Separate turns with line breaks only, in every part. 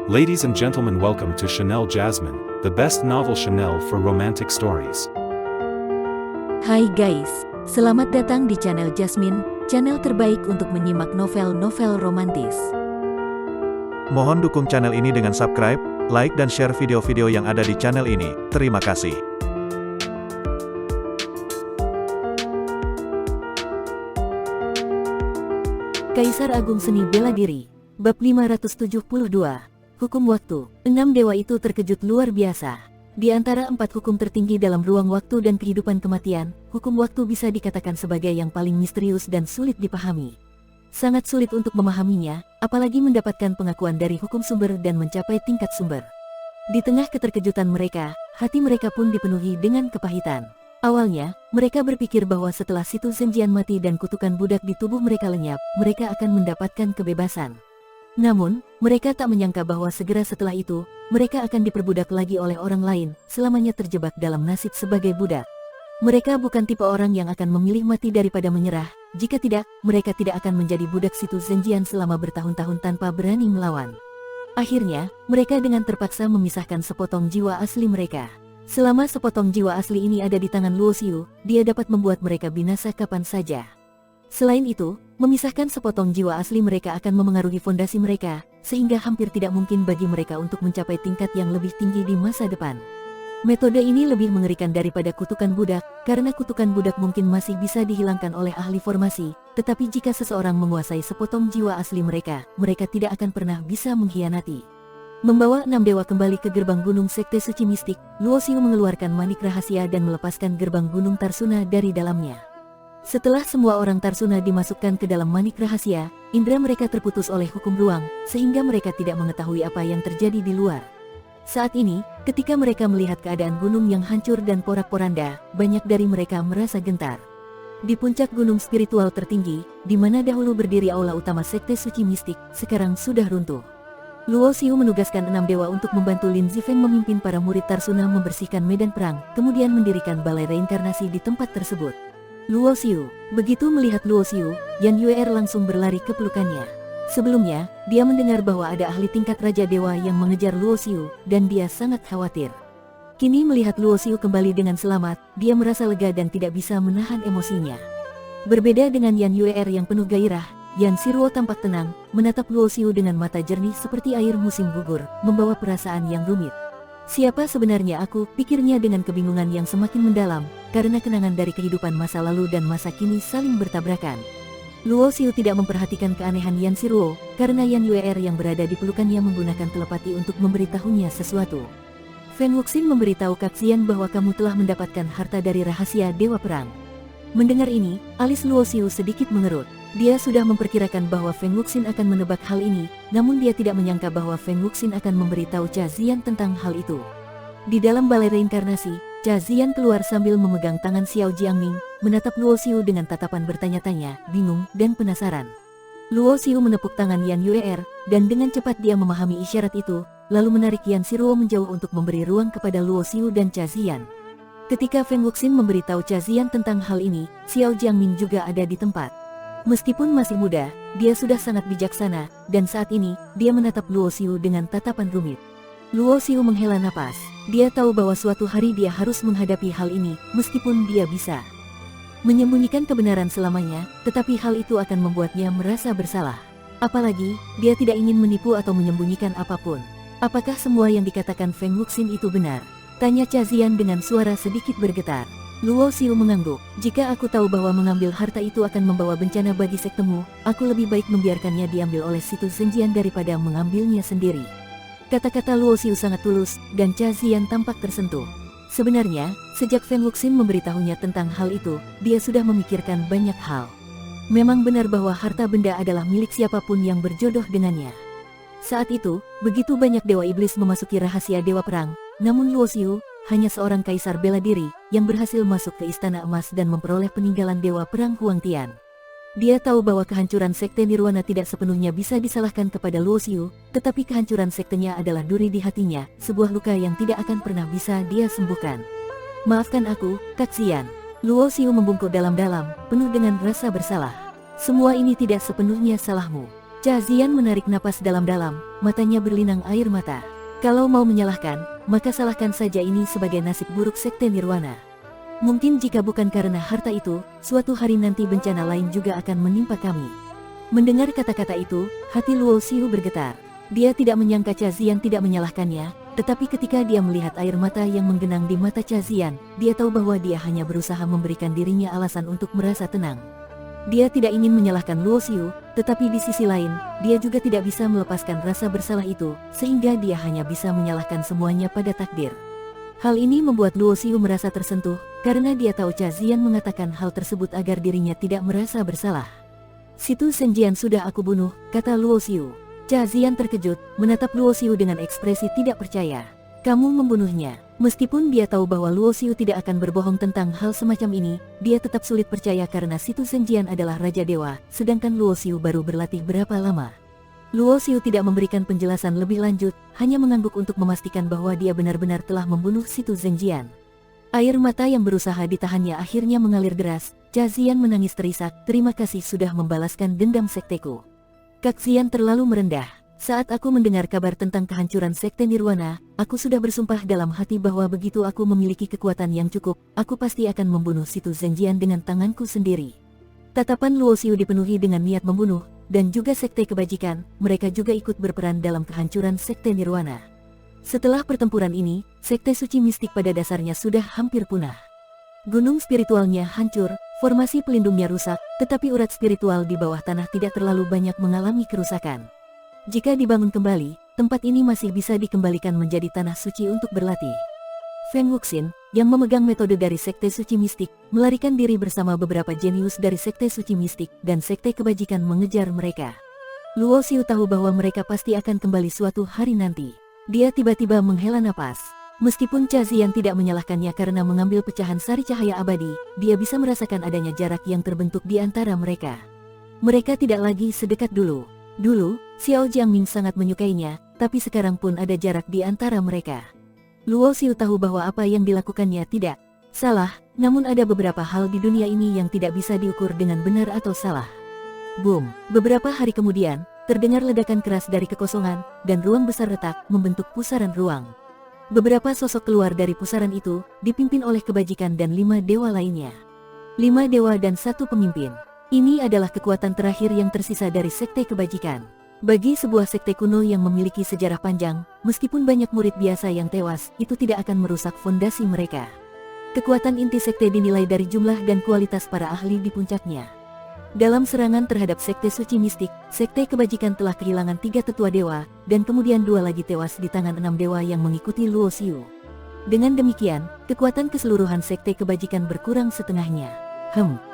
Ladies and gentlemen, welcome to Chanel Jasmine, the best novel Chanel for romantic stories.
Hai guys, selamat datang di channel Jasmine, channel terbaik untuk menyimak novel-novel romantis.
Mohon dukung channel ini dengan subscribe, like dan share video-video yang ada di channel ini. Terima kasih.
Kaisar Agung Seni Bela Diri, Bab 572. Hukum Waktu. 6 dewa itu terkejut luar biasa. Di antara 4 hukum tertinggi dalam ruang waktu dan kehidupan kematian, hukum waktu bisa dikatakan sebagai yang paling misterius dan sulit dipahami. Sangat sulit untuk memahaminya, apalagi mendapatkan pengakuan dari hukum sumber dan mencapai tingkat sumber. Di tengah keterkejutan mereka, hati mereka pun dipenuhi dengan kepahitan. Awalnya, mereka berpikir bahwa setelah situ Zenjian mati dan kutukan budak di tubuh mereka lenyap, mereka akan mendapatkan kebebasan. Namun, mereka tak menyangka bahwa segera setelah itu, mereka akan diperbudak lagi oleh orang lain, selamanya terjebak dalam nasib sebagai budak. Mereka bukan tipe orang yang akan memilih mati daripada menyerah, jika tidak, mereka tidak akan menjadi budak situ Zenjian selama bertahun-tahun tanpa berani melawan. Akhirnya, mereka dengan terpaksa memisahkan sepotong jiwa asli mereka. Selama sepotong jiwa asli ini ada di tangan Luo Xiu, dia dapat membuat mereka binasa kapan saja. Selain itu, memisahkan sepotong jiwa asli mereka akan memengaruhi fondasi mereka, sehingga hampir tidak mungkin bagi mereka untuk mencapai tingkat yang lebih tinggi di masa depan. Metode ini lebih mengerikan daripada kutukan budak, karena kutukan budak mungkin masih bisa dihilangkan oleh ahli formasi, tetapi jika seseorang menguasai sepotong jiwa asli mereka, mereka tidak akan pernah bisa mengkhianati. Membawa 6 dewa kembali ke gerbang gunung sekte suci mistik, Luo Xiu mengeluarkan manik rahasia dan melepaskan gerbang gunung Tarsuna dari dalamnya. Setelah semua orang Tarsuna dimasukkan ke dalam manik rahasia, indera mereka terputus oleh hukum ruang, sehingga mereka tidak mengetahui apa yang terjadi di luar. Saat ini, ketika mereka melihat keadaan gunung yang hancur dan porak-poranda, banyak dari mereka merasa gentar. Di puncak gunung spiritual tertinggi, di mana dahulu berdiri aula utama sekte suci mistik, sekarang sudah runtuh. Luo Xiu menugaskan 6 dewa untuk membantu Lin Zifeng memimpin para murid Tarsuna membersihkan medan perang, kemudian mendirikan balai reinkarnasi di tempat tersebut. Luo Xiu. Begitu melihat Luo Xiu, Yan Yuer langsung berlari ke pelukannya. Sebelumnya, dia mendengar bahwa ada ahli tingkat Raja Dewa yang mengejar Luo Xiu, dan dia sangat khawatir. Kini melihat Luo Xiu kembali dengan selamat, dia merasa lega dan tidak bisa menahan emosinya. Berbeda dengan Yan Yuer yang penuh gairah, Yan Siruo tampak tenang, menatap Luo Xiu dengan mata jernih seperti air musim gugur, membawa perasaan yang rumit. Siapa sebenarnya aku, pikirnya dengan kebingungan yang semakin mendalam, karena kenangan dari kehidupan masa lalu dan masa kini saling bertabrakan. Luo Xiu tidak memperhatikan keanehan Yan Siruo, karena Yan Yuer yang berada di pelukannya menggunakan telepati untuk memberitahunya sesuatu. Fen Wuxin memberitahu Kaxian bahwa kamu telah mendapatkan harta dari rahasia Dewa Perang. Mendengar ini, alis Luo Xiu sedikit mengerut. Dia sudah memperkirakan bahwa Feng Wuxin akan menebak hal ini, namun dia tidak menyangka bahwa Feng Wuxin akan memberitahu Cha Ziyan tentang hal itu. Di dalam balai reinkarnasi, Cha Ziyan keluar sambil memegang tangan Xiao Jiangming, menatap Luo Xiu dengan tatapan bertanya-tanya, bingung, dan penasaran. Luo Xiu menepuk tangan Yan Yuer, dan dengan cepat dia memahami isyarat itu, lalu menarik Yan Siruo menjauh untuk memberi ruang kepada Luo Xiu dan Cha Ziyan. Ketika Feng Wuxin memberitahu Cha Ziyan tentang hal ini, Xiao Jiangming juga ada di tempat. Meskipun masih muda, dia sudah sangat bijaksana, dan saat ini, dia menatap Luo Xiu dengan tatapan rumit. Luo Xiu menghela napas. Dia tahu bahwa suatu hari dia harus menghadapi hal ini, meskipun dia bisa menyembunyikan kebenaran selamanya, tetapi hal itu akan membuatnya merasa bersalah. Apalagi, dia tidak ingin menipu atau menyembunyikan apapun. Apakah semua yang dikatakan Feng Wuxin itu benar? Tanya Cha Ziyan dengan suara sedikit bergetar. Luo Xiu mengangguk. Jika aku tahu bahwa mengambil harta itu akan membawa bencana bagi sektemu, aku lebih baik membiarkannya diambil oleh situ Zenjian daripada mengambilnya sendiri. Kata-kata Luo Xiu sangat tulus, dan Cha Ziyan tampak tersentuh. Sebenarnya, sejak Feng Wuxin memberitahunya tentang hal itu, dia sudah memikirkan banyak hal. Memang benar bahwa harta benda adalah milik siapapun yang berjodoh dengannya. Saat itu, begitu banyak dewa iblis memasuki rahasia Dewa Perang, namun Luo Xiu hanya seorang kaisar bela diri yang berhasil masuk ke Istana Emas dan memperoleh peninggalan Dewa Perang Huang Tian. Dia tahu bahwa kehancuran sekte Nirwana tidak sepenuhnya bisa disalahkan kepada Luo Xiu, tetapi kehancuran sektenya adalah duri di hatinya, sebuah luka yang tidak akan pernah bisa dia sembuhkan. Maafkan aku, Kaxian. Luo Xiu membungkuk dalam-dalam, penuh dengan rasa bersalah. Semua ini tidak sepenuhnya salahmu. Cha Ziyan menarik napas dalam-dalam, matanya berlinang air mata. Kalau mau menyalahkan, maka salahkan saja ini sebagai nasib buruk Sekte Nirwana. Mungkin jika bukan karena harta itu, suatu hari nanti bencana lain juga akan menimpa kami. Mendengar kata-kata itu, hati Luo Xiu bergetar. Dia tidak menyangka Cha Ziyan tidak menyalahkannya, tetapi ketika dia melihat air mata yang menggenang di mata Cha Ziyan, dia tahu bahwa dia hanya berusaha memberikan dirinya alasan untuk merasa tenang. Dia tidak ingin menyalahkan Luo Xiu, tetapi di sisi lain, dia juga tidak bisa melepaskan rasa bersalah itu, sehingga dia hanya bisa menyalahkan semuanya pada takdir. Hal ini membuat Luo Xiu merasa tersentuh, karena dia tahu Cha Ziyan mengatakan hal tersebut agar dirinya tidak merasa bersalah. "Situ Zhenjian sudah aku bunuh," kata Luo Xiu. Cha Ziyan terkejut, menatap Luo Xiu dengan ekspresi tidak percaya. "Kamu membunuhnya?" Meskipun dia tahu bahwa Luo Xiu tidak akan berbohong tentang hal semacam ini, dia tetap sulit percaya karena Situ Zhenjian adalah Raja Dewa, sedangkan Luo Xiu baru berlatih berapa lama. Luo Xiu tidak memberikan penjelasan lebih lanjut, hanya mengangguk untuk memastikan bahwa dia benar-benar telah membunuh Situ Zhenjian. Air mata yang berusaha ditahannya akhirnya mengalir deras. Cha Ziyan menangis terisak, "Terima kasih sudah membalaskan dendam sekteku. Kak Ziyan terlalu merendah. Saat aku mendengar kabar tentang kehancuran Sekte Nirwana, aku sudah bersumpah dalam hati bahwa begitu aku memiliki kekuatan yang cukup, aku pasti akan membunuh Situ Zhenjian dengan tanganku sendiri." Tatapan Luo Xiu dipenuhi dengan niat membunuh, dan juga Sekte Kebajikan, mereka juga ikut berperan dalam kehancuran Sekte Nirwana. Setelah pertempuran ini, Sekte Suci Mistik pada dasarnya sudah hampir punah. Gunung spiritualnya hancur, formasi pelindungnya rusak, tetapi urat spiritual di bawah tanah tidak terlalu banyak mengalami kerusakan. Jika dibangun kembali, tempat ini masih bisa dikembalikan menjadi tanah suci untuk berlatih. Feng Wuxin, yang memegang metode dari Sekte Suci Mistik, melarikan diri bersama beberapa jenius dari Sekte Suci Mistik, dan Sekte Kebajikan mengejar mereka. Luo Xiu tahu bahwa mereka pasti akan kembali suatu hari nanti. Dia tiba-tiba menghela napas. Meskipun Cha Ziyan tidak menyalahkannya karena mengambil pecahan sari cahaya abadi, dia bisa merasakan adanya jarak yang terbentuk di antara mereka. Mereka tidak lagi sedekat dulu. Dulu, Xiao Jiangming sangat menyukainya, tapi sekarang pun ada jarak di antara mereka. Luo Xiu tahu bahwa apa yang dilakukannya tidak salah, namun ada beberapa hal di dunia ini yang tidak bisa diukur dengan benar atau salah. Boom! Beberapa hari kemudian, terdengar ledakan keras dari kekosongan, dan ruang besar retak membentuk pusaran ruang. Beberapa sosok keluar dari pusaran itu, dipimpin oleh kebajikan dan 5 dewa lainnya. 5 dewa dan 1 pemimpin. Ini adalah kekuatan terakhir yang tersisa dari Sekte Kebajikan. Bagi sebuah sekte kuno yang memiliki sejarah panjang, meskipun banyak murid biasa yang tewas, itu tidak akan merusak fondasi mereka. Kekuatan inti sekte dinilai dari jumlah dan kualitas para ahli di puncaknya. Dalam serangan terhadap Sekte Suci Mistik, Sekte Kebajikan telah kehilangan 3 tetua dewa, dan kemudian 2 lagi tewas di tangan 6 dewa yang mengikuti Luo Xiu. Dengan demikian, kekuatan keseluruhan Sekte Kebajikan berkurang setengahnya.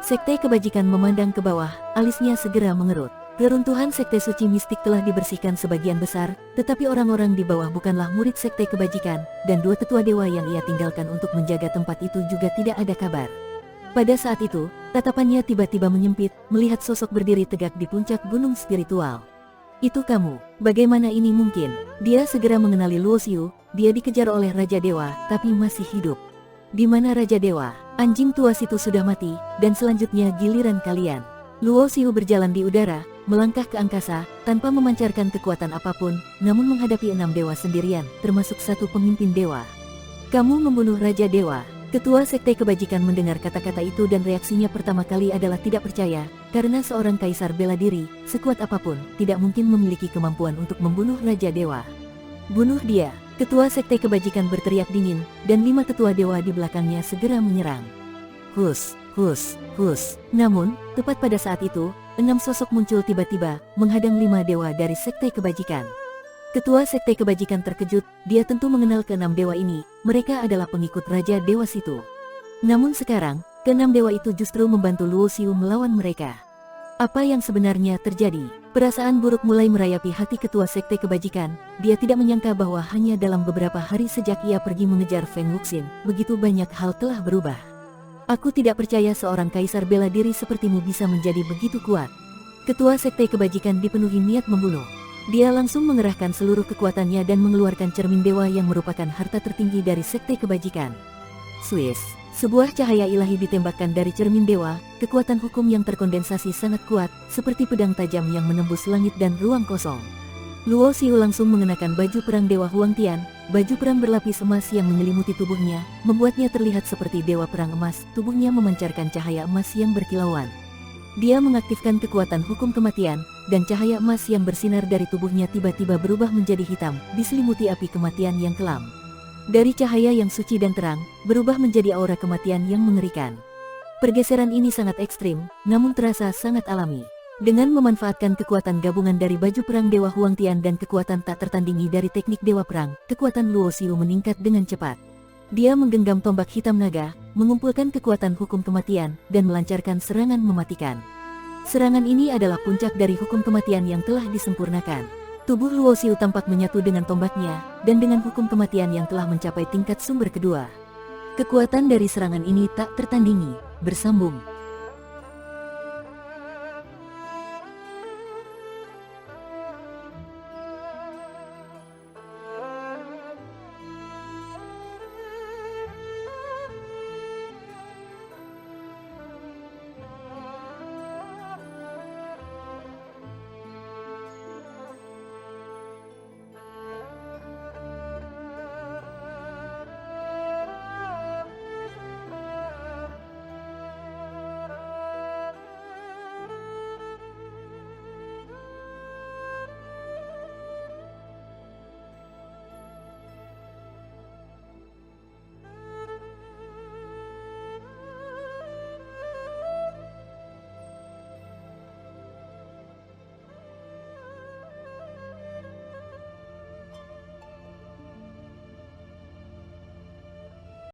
Sekte Kebajikan memandang ke bawah, alisnya segera mengerut. Reruntuhan Sekte Suci Mistik telah dibersihkan sebagian besar, tetapi orang-orang di bawah bukanlah murid Sekte Kebajikan, dan 2 tetua dewa yang ia tinggalkan untuk menjaga tempat itu juga tidak ada kabar. Pada saat itu, tatapannya tiba-tiba menyempit, melihat sosok berdiri tegak di puncak gunung spiritual. "Itu kamu, bagaimana ini mungkin?" Dia segera mengenali Luo Xiu, dia dikejar oleh Raja Dewa, tapi masih hidup. "Di mana Raja Dewa? Anjing tua situ sudah mati, dan selanjutnya giliran kalian." Luo Xiu berjalan di udara, melangkah ke angkasa, tanpa memancarkan kekuatan apapun, namun menghadapi 6 dewa sendirian, termasuk 1 pemimpin dewa. "Kamu membunuh Raja Dewa." Ketua Sekte Kebajikan mendengar kata-kata itu dan reaksinya pertama kali adalah tidak percaya, karena seorang kaisar bela diri, sekuat apapun, tidak mungkin memiliki kemampuan untuk membunuh Raja Dewa. "Bunuh dia!" Ketua Sekte Kebajikan berteriak dingin, dan 5 tetua dewa di belakangnya segera menyerang. Hus! Namun, tepat pada saat itu, 6 sosok muncul tiba-tiba, menghadang 5 dewa dari Sekte Kebajikan. Ketua Sekte Kebajikan terkejut, dia tentu mengenal ke-6 dewa ini, mereka adalah pengikut Raja Dewa Situ. Namun sekarang, ke-6 dewa itu justru membantu Luo Xiu melawan mereka. Apa yang sebenarnya terjadi? Perasaan buruk mulai merayapi hati Ketua Sekte Kebajikan, dia tidak menyangka bahwa hanya dalam beberapa hari sejak ia pergi mengejar Feng Wuxin, begitu banyak hal telah berubah. "Aku tidak percaya seorang kaisar bela diri sepertimu bisa menjadi begitu kuat." Ketua Sekte Kebajikan dipenuhi niat membunuh. Dia langsung mengerahkan seluruh kekuatannya dan mengeluarkan cermin dewa yang merupakan harta tertinggi dari Sekte Kebajikan. Swiss, sebuah cahaya ilahi ditembakkan dari cermin dewa, Kekuatan hukum yang terkondensasi sangat kuat, seperti pedang tajam yang menembus langit dan ruang kosong. Luo Xiu langsung mengenakan baju perang Dewa Huangtian. Baju perang berlapis emas yang menyelimuti tubuhnya, membuatnya terlihat seperti dewa perang emas. Tubuhnya memancarkan cahaya emas yang berkilauan. Dia mengaktifkan kekuatan hukum kematian, dan cahaya emas yang bersinar dari tubuhnya tiba-tiba berubah menjadi hitam, diselimuti api kematian yang kelam. Dari cahaya yang suci dan terang, berubah menjadi aura kematian yang mengerikan. Pergeseran ini sangat ekstrim, namun terasa sangat alami. Dengan memanfaatkan kekuatan gabungan dari baju perang Dewa Huangtian dan kekuatan tak tertandingi dari teknik Dewa Perang, kekuatan Luo Xiu meningkat dengan cepat. Dia menggenggam tombak hitam naga, mengumpulkan kekuatan hukum kematian, dan melancarkan serangan mematikan. Serangan ini adalah puncak dari hukum kematian yang telah disempurnakan. Tubuh Luo Xiu tampak menyatu dengan tombaknya, dan dengan hukum kematian yang telah mencapai tingkat sumber kedua. Kekuatan dari serangan ini tak tertandingi, bersambung.